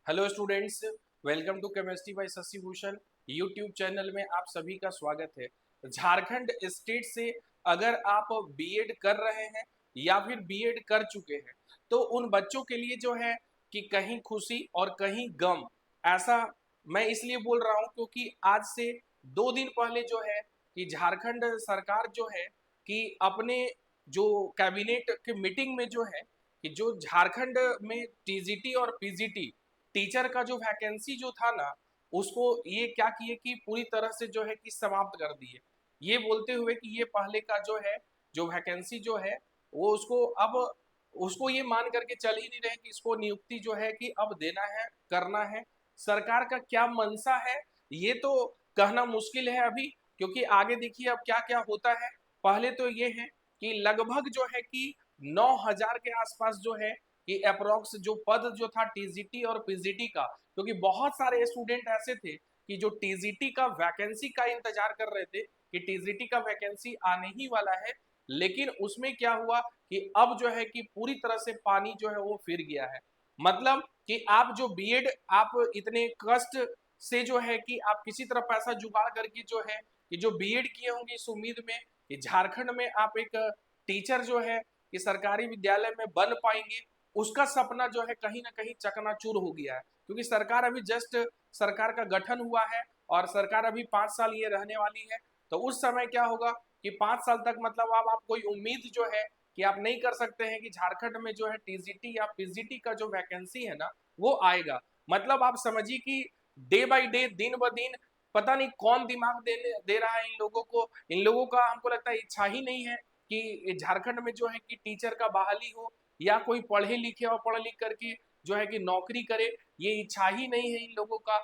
Hello students, welcome to chemistry by Shashi Bhushan YouTube channel में आप सभी का स्वागत है। झारखंड स्टेट से अगर आप बीएड कर रहे हैं या फिर बीएड कर चुके हैं तो उन बच्चों के लिए जो है कि कहीं खुशी और कहीं गम, ऐसा मैं इसलिए बोल रहा हूं क्योंकि आज से 2 दिन पहले जो है कि झारखंड सरकार जो है कि अपने जो कैबिनेट की मीटिंग में जो है कि जो झारखंड में टीजीटी और पीजीटी टीचर का जो वैकेंसी जो था ना, उसको ये क्या किए कि पूरी तरह से जो है कि समाप्त कर दिए। ये बोलते हुए कि ये पहले का जो है जो वैकेंसी जो है वो उसको अब उसको ये मान करके चल ही नहीं रहे कि इसको नियुक्ति जो है कि अब देना है, करना है। सरकार का क्या मंशा है ये तो कहना मुश्किल है अभी, क्योंकि आगे देखिए अब क्या क्या होता है। पहले तो ये है कि लगभग जो है कि 9,000 के आसपास जो है कि अप्रोक्स जो पद जो था टीजीटी और पीजीटी का, क्योंकि बहुत सारे स्टूडेंट ऐसे थे कि जो टीजीटी का वैकेंसी का इंतजार कर रहे थे कि टीजीटी का वैकेंसी आने ही वाला है, लेकिन उसमें क्या हुआ कि अब जो है कि पूरी तरह से पानी जो है वो फिर गया है। मतलब कि आप जो बीएड आप इतने कष्ट से जो है कि आप किसी तरह पैसा जुगाड़ करके जो है कि जो बीएड किए होंगे इस उम्मीद में कि झारखंड में आप एक टीचर जो है कि सरकारी विद्यालय में बन पाएंगे, उसका सपना जो है कहीं ना कहीं चकनाचूर हो गया है। क्योंकि सरकार अभी जस्ट सरकार का गठन हुआ है और सरकार अभी 5 साल ये रहने वाली है। तो उस समय क्या होगा कि 5 साल तक मतलब अब आप कोई उम्मीद जो है कि आप नहीं कर सकते हैं कि झारखंड में जो है टीजीटी या पीजीटी का जो वैकेंसी है ना वो आएगा। मतलब आप समझिए कि डे बाई डे, दिन ब दिन, पता नहीं कौन दिमाग दे रहा है इन लोगों को। इन लोगों का हमको लगता है इच्छा ही नहीं है कि झारखंड में जो है कि टीचर का बहाली हो या कोई पढ़े लिखे और पढ़ लिख करके जो है कि नौकरी करे। ये इच्छा ही नहीं है इन लोगों का।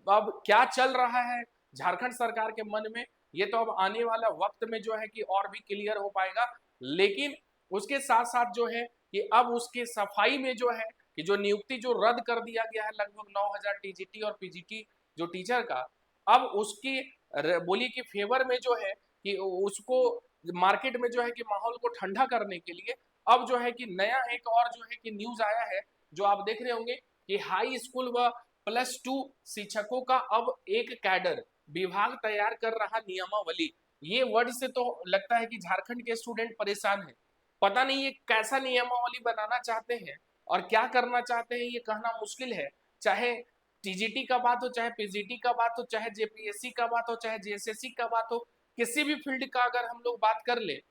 अब क्या चल रहा है झारखंड सरकार के मन में, ये तो अब आने वाला वक्त में जो है कि और भी क्लियर हो पाएगा। लेकिन उसके साथ साथ जो है कि अब उसके सफाई में जो है कि जो नियुक्ति जो रद्द कर दिया गया है लगभग 9,000 टीजीटी और पीजीटी जो टीचर का, अब उसकी बोलिए कि फेवर में जो है कि उसको मार्केट में जो है कि माहौल को ठंडा करने के लिए अब जो है कि नया एक और जो है कि न्यूज आया है, जो आप देख रहे होंगे कि हाई स्कूल व +2 शिक्षकों का अब एक कैडर विभाग तैयार कर रहा नियमावली। ये वर्ड से तो लगता है कि झारखंड के स्टूडेंट परेशान है। पता नहीं ये कैसा नियमावली बनाना चाहते हैं और क्या करना चाहते हैं, ये कहना मुश्किल है। चाहे टीजीटी का बात हो, चाहे पीजीटी का बात हो, चाहे जेपीएससी का बात हो, चाहे जेएसएससी का बात हो, किसी भी फील्ड का अगर हम लोग बात कर ले,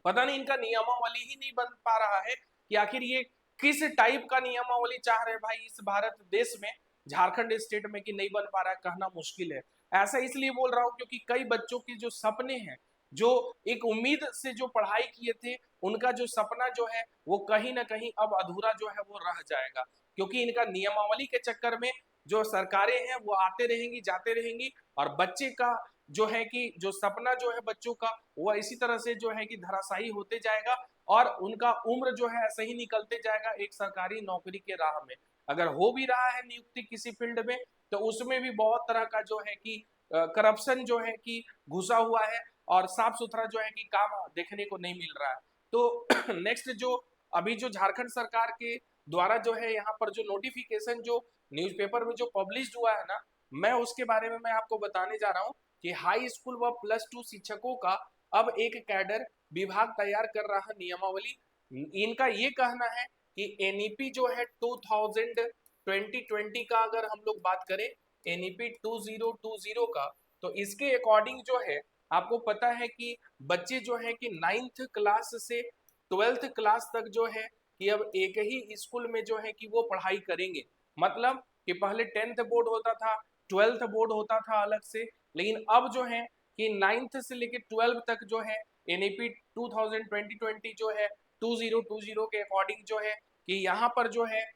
पता नहीं इनका नियमावली ही नहीं बन पा रहा है कि आखिर ये किस टाइप का नियमावली चाह रहे हैं भाई इस भारत देश में, झारखंड स्टेट में, कि नहीं बन पा रहा है कहना मुश्किल है। ऐसा इसलिए बोल रहा हूं क्योंकि कई बच्चों के जो सपने हैं, जो एक उम्मीद से जो पढ़ाई किए थे, उनका जो सपना जो है वो कहीं ना कहीं अब अधूरा जो है वो रह जाएगा। क्योंकि इनका नियमावली के चक्कर में जो सरकारें हैं वो आते रहेंगी जाते रहेंगी, और बच्चे का जो है कि जो सपना जो है बच्चों का वो इसी तरह से जो है कि धराशायी होते जाएगा और उनका उम्र जो है ऐसे ही निकलते जाएगा एक सरकारी नौकरी के राह में। अगर हो भी रहा है नियुक्ति किसी फील्ड में तो उसमें भी बहुत तरह का जो है कि करप्शन जो है कि घुसा हुआ है और साफ सुथरा जो है कि काम देखने को नहीं मिल रहा है। तो नेक्स्ट जो अभी जो झारखंड सरकार के द्वारा जो है यहाँ पर जो नोटिफिकेशन जो न्यूज़पेपर में जो पब्लिश हुआ है ना, मैं उसके बारे में मैं आपको बताने जा रहा हूँ कि हाई स्कूल व +2 शिक्षकों का अब एक कैडर विभाग तैयार कर रहा नियमावली। इनका ये कहना है कि एनईपी जो है 2020 का अगर हम लोग बात करें, एनईपी 2020 का, तो इसके अकॉर्डिंग जो है आपको पता है कि बच्चे जो है कि 9th क्लास से 12th क्लास तक जो है कि अब एक ही स्कूल में जो है कि वो पढ़ाई करेंगे। मतलब कि पहले 10th बोर्ड होता था, 12th बोर्ड होता था अलग से, लेकिन अब जो है कि 9th से लेकर 12 तक जो है एनईपी 2020 जो है 2020 के अकॉर्डिंग जो है कि यहाँ पर जो है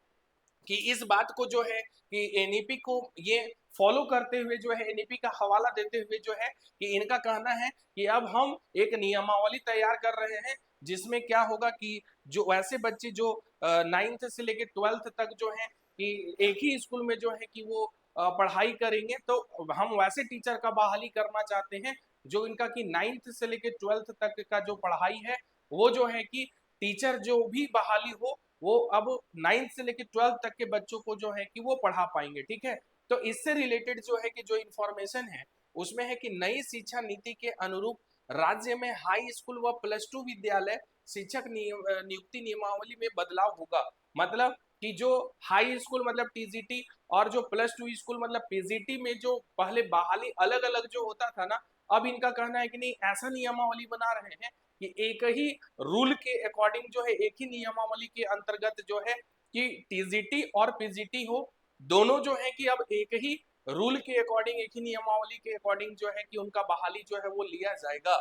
कि इस बात को जो है कि एनईपी को ये फॉलो करते हुए जो है एनईपी का हवाला देते हुए जो है कि इनका कहना है कि अब हम एक नियमावली तैयार कर रहे हैं जिसमें क्या होगा कि जो वैसे बच्चे जो 9th से लेकर 12th तक जो है कि एक ही स्कूल में जो है कि वो पढ़ाई करेंगे, तो हम वैसे टीचर का बहाली करना चाहते हैं जो इनका कि 9th से लेकर 12th तक का जो पढ़ाई है वो जो है कि टीचर जो भी बहाली हो वो अब 9th से लेकर 12th तक के बच्चों को जो है कि वो पढ़ा पाएंगे। ठीक है, तो इससे रिलेटेड जो है कि जो इंफॉर्मेशन है उसमें है कि नई शिक्षा नीति के अनुरूप राज्य में हाई स्कूल व +2 विद्यालय शिक्षक नियुक्ति नियमावली में बदलाव होगा। मतलब कि जो हाई स्कूल मतलब टीजीटी और जो +2 स्कूल मतलब पीजीटी में जो पहले बहाली अलग अलग जो होता था ना, अब इनका कहना है कि नहीं, ऐसा नियमावली बना रहे हैं कि एक ही रूल के अकॉर्डिंग जो है, एक ही नियमावली के अंतर्गत जो है कि टीजीटी और पीजीटी हो, दोनों जो है कि अब एक ही रूल के अकॉर्डिंग, एक ही नियमावली के अकॉर्डिंग जो है कि उनका बहाली जो है वो लिया जाएगा।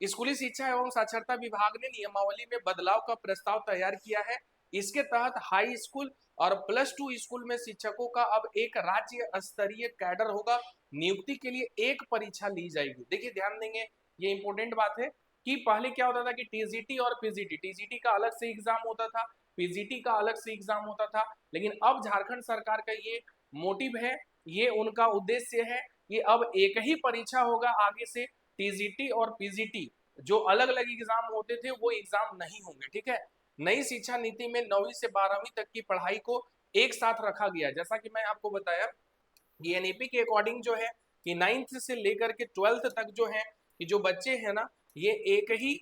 स्कूली शिक्षा एवं साक्षरता विभाग ने नियमावली में बदलाव का प्रस्ताव तैयार किया है। इसके तहत हाई स्कूल और +2 स्कूल में शिक्षकों का अब एक राज्य स्तरीय कैडर होगा। नियुक्ति के लिए एक परीक्षा ली जाएगी। देखिए ध्यान देंगे, ये इंपॉर्टेंट बात है कि पहले क्या होता था कि टीजीटी और पीजीटी, टीजीटी का अलग से एग्जाम होता था, पीजीटी का अलग से एग्जाम होता था, लेकिन अब झारखंड सरकार का ये मोटिव है, ये उनका उद्देश्य है कि अब एक ही परीक्षा होगा आगे से। टीजीटी और पीजीटी जो अलग अलग एग्जाम होते थे वो एग्जाम नहीं होंगे। ठीक है, नई शिक्षा नीति में 9वीं से 12वीं तक की पढ़ाई को एक साथ रखा गया। जैसा कि मैं आपको बताया कि एनईपी के अकॉर्डिंग जो है कि 9th से लेकर के 12th तक जो है कि जो बच्चे हैं ना, ये एक ही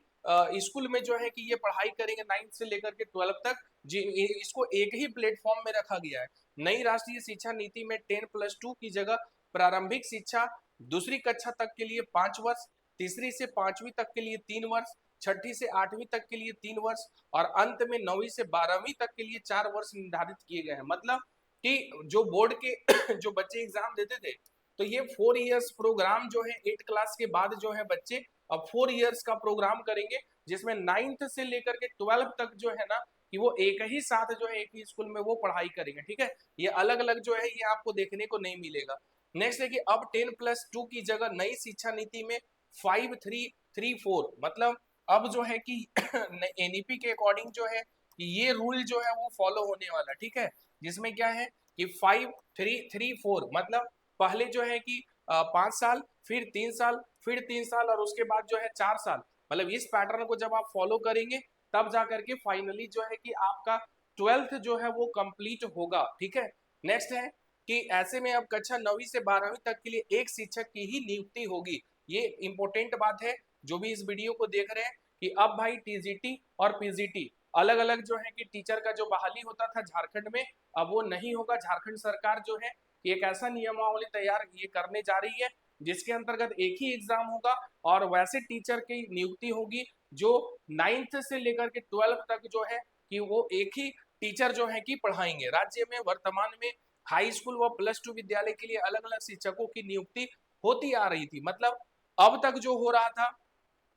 स्कूल में जो है कि ये पढ़ाई करेंगे 9th से लेकर के 12th तक। जी, इसको एक ही प्लेटफॉर्म में रखा गया है। नई राष्ट्रीय शिक्षा नीति में 10+2 की जगह प्रारंभिक शिक्षा दूसरी कक्षा तक के लिए 5 वर्ष, तीसरी से 5वीं तक के लिए 3 वर्ष, छठी से 8वीं तक के लिए 3 वर्ष और अंत में 9वीं से 12वीं तक के लिए 4 वर्ष निर्धारित किए गए हैं। मतलब कि जो बोर्ड के जो बच्चे एग्जाम देते थे, तो ये 4 इयर्स प्रोग्राम जो है 8 क्लास के बाद जो है बच्चे अब 4 इयर्स का प्रोग्राम करेंगे, जिसमें 9th से लेकर के 12th तक जो है ना कि वो एक ही साथ जो है एक ही स्कूल में वो पढ़ाई करेंगे। ठीक है, ये अलग अलग जो है ये आपको देखने को नहीं मिलेगा। नेक्स्ट है कि अब 10+2 की जगह नई शिक्षा नीति में 5-3-3-4 मतलब अब जो है कि एनईपी के अकॉर्डिंग जो है कि ये रूल जो है वो फॉलो होने वाला। ठीक है, जिसमें क्या है कि 5-3-3-4 मतलब पहले जो है कि 5 साल, फिर 3 साल, फिर 3 साल और उसके बाद जो है 4 साल। मतलब इस पैटर्न को जब आप फॉलो करेंगे तब जा करके फाइनली जो है कि आपका 12th जो है वो कंप्लीट होगा। ठीक है, नेक्स्ट है कि ऐसे में अब कक्षा 9वीं से 12वीं तक के लिए एक शिक्षक की ही नियुक्ति होगी। ये इंपॉर्टेंट बात है जो भी इस वीडियो को देख रहे हैं कि अब भाई टीजीटी और पीजीटी अलग अलग जो है कि टीचर का जो बहाली होता था झारखंड में, अब वो नहीं होगा। झारखंड सरकार जो है कि एक ऐसा नियमावली तैयार ये करने जा रही है जिसके अंतर्गत एक ही एग्जाम होगा और वैसे टीचर की नियुक्ति होगी जो 9th से लेकर के 12th तक जो है कि वो एक ही टीचर जो है कि पढ़ाएंगे। राज्य में वर्तमान में हाई स्कूल व +2 विद्यालय के लिए अलग अलग शिक्षकों की नियुक्ति होती आ रही थी। मतलब अब तक जो हो रहा था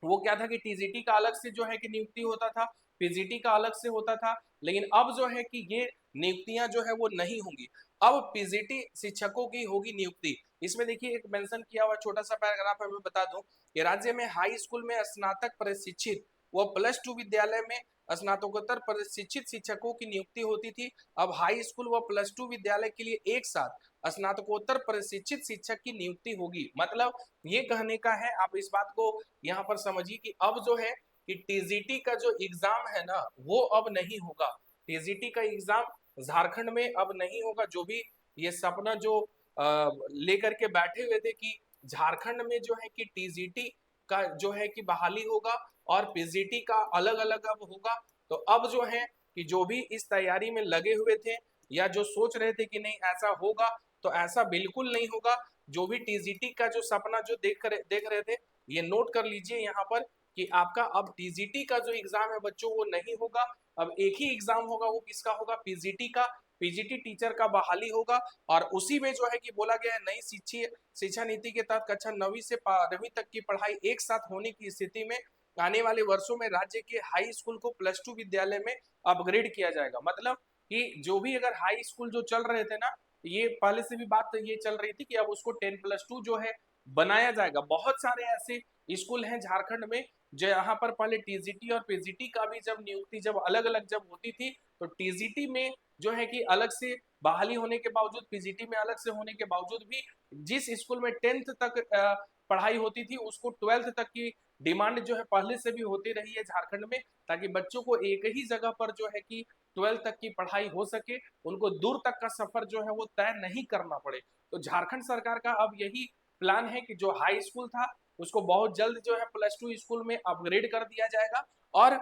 वो क्या था कि टीजीटी का अलग से जो है कि नियुक्ति होता था, पीजीटी का अलग से होता था, लेकिन अब जो है कि ये नियुक्तियां जो है वो नहीं होंगी। अब पीजीटी शिक्षकों की होगी नियुक्ति। इसमें देखिए एक मेंशन किया हुआ छोटा सा पैराग्राफ है, मैं बता दूं कि राज्य में हाई स्कूल में स्नातक प्रशिक्षित व +2 विद्यालय में स्नातकोत्तर प्रशिक्षित शिक्षकों की नियुक्ति होती थी। अब हाई स्कूल व +2 विद्यालय के लिए एक साथ स्नातकोत्तर प्रशिक्षित शिक्षक की नियुक्ति होगी। मतलब ये कहने का है, आप इस बात को यहाँ पर समझिए कि अब जो है कि टीजीटी का जो एग्जाम है ना वो अब नहीं होगा। टीजीटी का एग्जाम झारखंड में अब नहीं होगा। जो भी ये सपना जो लेकर के बैठे हुए थे कि झारखंड में जो है कि टीजीटी का जो है कि बहाली होगा और पीजीटी का अलग अलग अब होगा, तो अब जो है कि जो भी इस तैयारी में लगे हुए थे या जो सोच रहे थे कि नहीं ऐसा होगा, तो ऐसा बिल्कुल नहीं होगा। जो भी टीजीटी का जो सपना जो देख रहे थे, ये नोट कर लीजिए यहाँ पर कि आपका अब टीजीटी का जो एग्जाम है बच्चों वो नहीं होगा। अब एक ही एग्जाम होगा, वो किसका होगा, पीजीटी का। पीजीटी टीचर का बहाली होगा और उसी में जो है कि बोला गया है नई शिक्षा नीति के तहत कक्षा 9वीं से 12वीं तक की पढ़ाई एक साथ होने की स्थिति में आने वाले वर्षों में राज्य के हाई स्कूल को +2 विद्यालय में अपग्रेड किया जाएगा। मतलब कि जो भी अगर हाई स्कूल जो चल रहे थे ना, ये पहले से भी बात तो ये चल रही थी कि अब उसको 10+2 जो है बनाया जाएगा। बहुत सारे ऐसे स्कूल हैं झारखंड में जहां पर पहले टीजीटी और पीजीटी का भी जब नियुक्ति जब अलग अलग जब होती थी, तो टीजीटी में जो है कि अलग से बहाली होने के बावजूद, पीजीटी में अलग से होने के बावजूद भी जिस स्कूल में 10th तक पढ़ाई होती थी उसको 12th तक की डिमांड जो है पहले से भी होती रही है झारखंड में, ताकि बच्चों को एक ही जगह पर जो है कि 12th तक की पढ़ाई हो सके, उनको दूर तक का सफर जो है वो तय नहीं करना पड़े। तो झारखंड सरकार का अब यही प्लान है कि जो हाई स्कूल था उसको बहुत जल्द जो है +2 स्कूल में अपग्रेड कर दिया जाएगा। और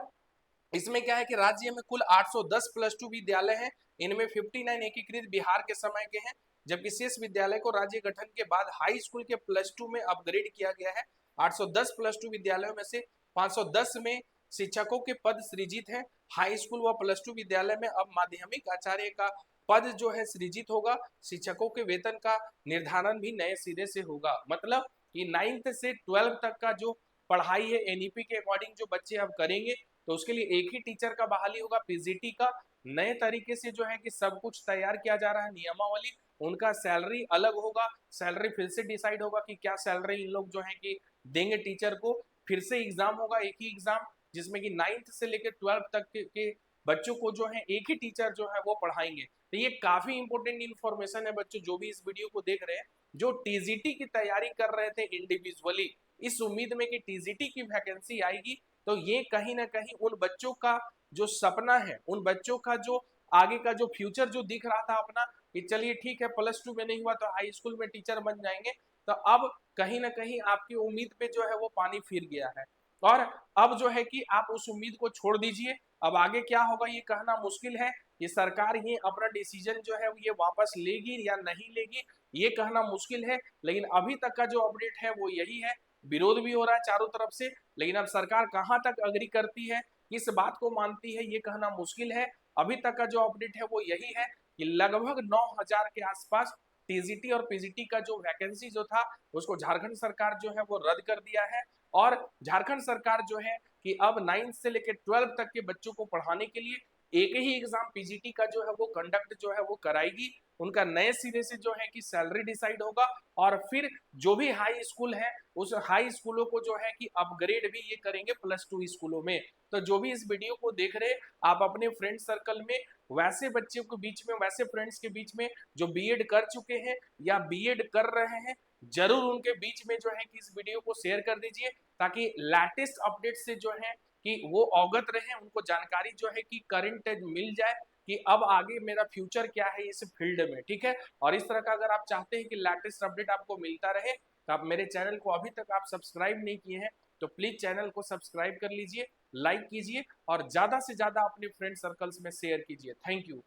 इसमें क्या है कि राज्य में कुल 810 +2 विद्यालय हैं, इनमें 59 एकीकृत बिहार के समय के हैं, जबकि शेष विद्यालय को राज्य गठन के बाद हाई स्कूल के +2 में अपग्रेड किया गया है। 810 +2 विद्यालयों में से 510 में शिक्षकों के पद सृजित हैं। हाई स्कूल व +2 विद्यालय में अब माध्यमिक आचार्य का पद जो है सृजित होगा। शिक्षकों के वेतन का निर्धारण भी नए सिरे से होगा। मतलब कि 9th से 12 तक का जो पढ़ाई है एनईपी के अकॉर्डिंग जो बच्चे अब करेंगे, तो उसके लिए एक ही टीचर का बहाली होगा पीजीटी का। नए तरीके से जो है कि सब कुछ तैयार किया जा रहा है, नियमावली, उनका सैलरी अलग होगा, सैलरी फिर से डिसाइड होगा कि क्या सैलरी इन लोग जो है कि देंगे टीचर को। फिर से एग्जाम होगा, एक ही एग्जाम, जिसमें कि 9th से लेकर 12th तक के बच्चों को जो है एक ही टीचर जो है वो पढ़ाएंगे। तो ये काफी इंपॉर्टेंट इन्फॉर्मेशन है बच्चों, जो भी इस वीडियो को देख रहे हैं, जो टीजीटी की तैयारी कर रहे थे इंडिविजुअली, इस उम्मीद में कि टीजीटी की वैकेंसी आएगी, तो ये कहीं ना कहीं उन बच्चों का जो सपना है, उन बच्चों का जो आगे का जो फ्यूचर जो दिख रहा था अपना, कि चलिए ठीक है +2 में नहीं हुआ तो हाई स्कूल में टीचर बन जाएंगे, तो अब कहीं ना कहीं आपकी उम्मीद पे जो है वो पानी फिर गया है। और अब जो है कि आप उस उम्मीद को छोड़ दीजिए। अब आगे क्या होगा ये कहना मुश्किल है, ये सरकार ये अपना डिसीजन जो है ये वापस लेगी या नहीं लेगी, ये कहना मुश्किल है। लेकिन अभी तक का जो अपडेट है वो यही है। विरोध भी हो रहा है चारों तरफ से, लेकिन अब सरकार कहां तक अग्री करती है, किस बात को मानती है, ये कहना मुश्किल है। अभी तक का जो अपडेट है वो यही है कि लगभग 9,000 के आसपास टीजीटी और पीजीटी का जो वैकेंसी जो था उसको झारखंड सरकार जो है वो रद्द कर दिया है। और झारखंड सरकार जो है कि अब 9th से लेकर 12th तक के बच्चों को पढ़ाने के लिए एक ही एग्जाम पीजीटी का जो है वो कंडक्ट जो है वो कराएगी। उनका नए सिरे से जो है कि सैलरी डिसाइड होगा, और फिर जो भी हाई स्कूल है उस हाई स्कूलों को जो है कि अपग्रेड भी ये करेंगे +2 स्कूलों में। तो जो भी इस वीडियो को देख रहे हैं, आप अपने फ्रेंड सर्कल में वैसे बच्चों के बीच में, वैसे फ्रेंड्स के बीच में जो बीएड कर चुके हैं या बीएड कर रहे हैं, जरूर उनके बीच में जो है कि इस वीडियो को शेयर कर दीजिए, ताकि लेटेस्ट अपडेट से जो है कि वो अवगत रहे, उनको जानकारी जो है कि करंट मिल जाए कि अब आगे मेरा फ्यूचर क्या है इस फील्ड में। ठीक है, और इस तरह का अगर आप चाहते हैं कि लेटेस्ट अपडेट आपको मिलता रहे, तो आप मेरे चैनल को अभी तक आप सब्सक्राइब नहीं किए हैं तो प्लीज चैनल को सब्सक्राइब कर लीजिए, लाइक कीजिए और ज्यादा से ज्यादा अपने फ्रेंड सर्कल्स में शेयर कीजिए। Thank you.